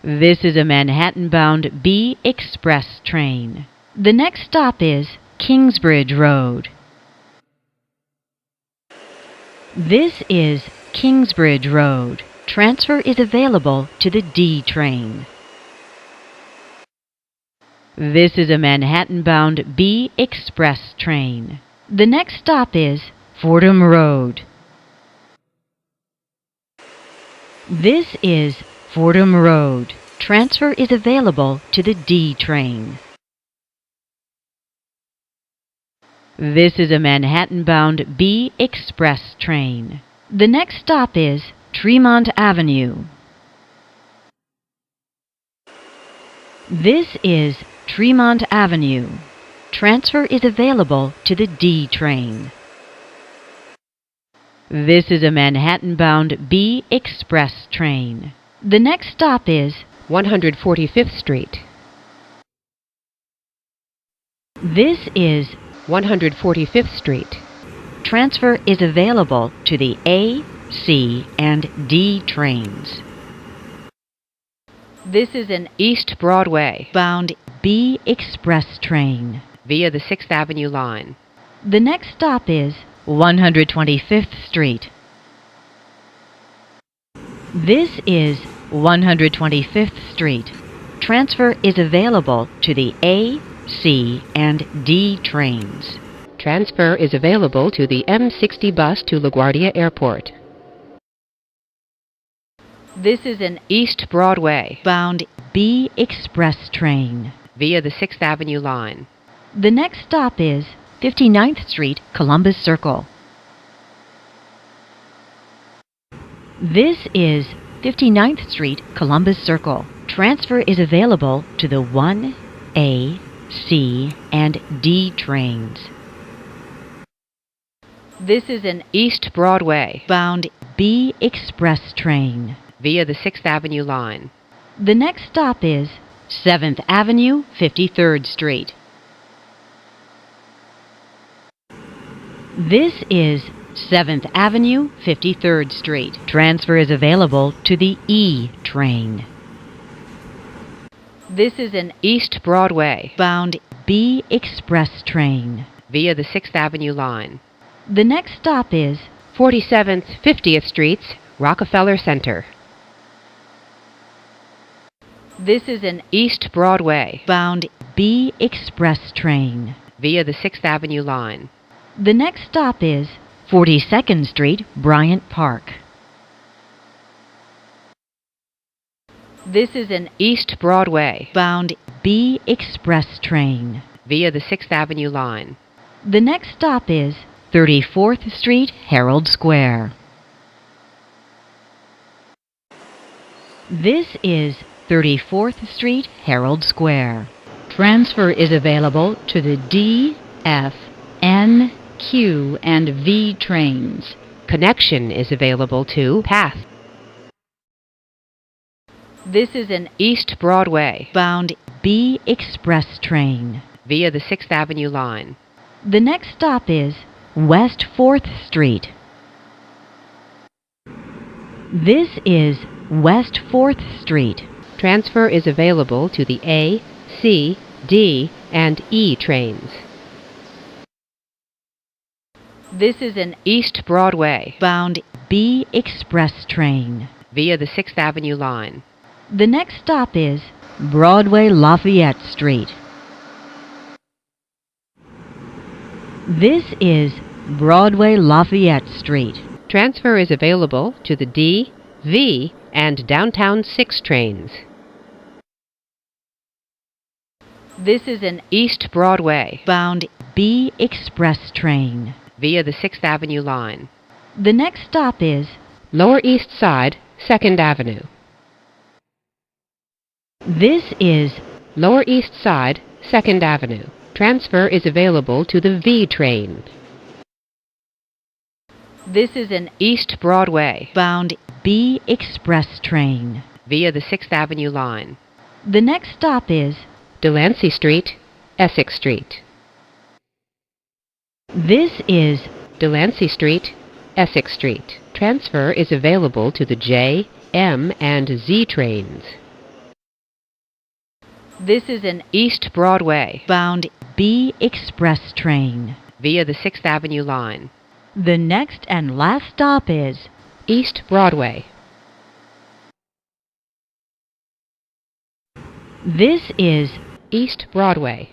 This is a Manhattan-bound B Express train. The next stop is Kingsbridge Road. This is Kingsbridge Road. Transfer is available to the D train. This is a Manhattan-bound B Express train. The next stop is Fordham Road. This is Fordham Road. Transfer is available to the D train. This is a Manhattan-bound B Express train. The next stop is Tremont Avenue. This is Tremont Avenue. Transfer is available to the D train. This is a Manhattan-bound B Express train. The next stop is 145th Street. This is 145th Street. Transfer is available to the A, C, and D trains. This is an East Broadway bound B Express train via the 6th Avenue line. The next stop is 125th Street. This is 125th Street. Transfer is available to the A, C, and D trains. Transfer is available to the M60 bus to LaGuardia Airport. This is an East Broadway bound B Express train via the 6th Avenue line. The next stop is 59th Street, Columbus Circle. This is 59th Street, Columbus Circle. Transfer is available to the 1A, C, and D trains. This is an East Broadway bound B Express train via the 6th Avenue line. The next stop is 7th Avenue, 53rd Street. This is 7th Avenue, 53rd Street. Transfer is available to the E train. This is an East Broadway bound B Express train via the 6th Avenue line. The next stop is 47th, 50th Streets, Rockefeller Center. This is an East Broadway bound B Express train via the 6th Avenue line. The next stop is 42nd Street, Bryant Park. This is an East Broadway bound B Express train via the 6th Avenue line. The next stop is 34th Street, Herald Square. This is 34th Street, Herald Square. Transfer is available to the D, F, N, Q, and V trains. Connection is available to Path. This is an East Broadway bound B Express train via the 6th Avenue line. The next stop is West 4th Street. This is West 4th Street. Transfer is available to the A, C, D, and E trains. This is an East Broadway bound B Express train via the 6th Avenue line. The next stop is Broadway Lafayette Street. This is Broadway Lafayette Street. Transfer is available to the D, V, and Downtown 6 trains. This is an East Broadway bound B Express train via the 6th Avenue line. The next stop is Lower East Side, 2nd Avenue. This is Lower East Side, 2nd Avenue. Transfer is available to the V train. This is an East Broadway bound B Express train via the 6th Avenue line. The next stop is Delancey Street, Essex Street. This is Delancey Street, Essex Street. Transfer is available to the J, M, and Z trains. This is an East Broadway bound B express train. via the 6th Avenue line. The next and last stop is East Broadway. This is East Broadway.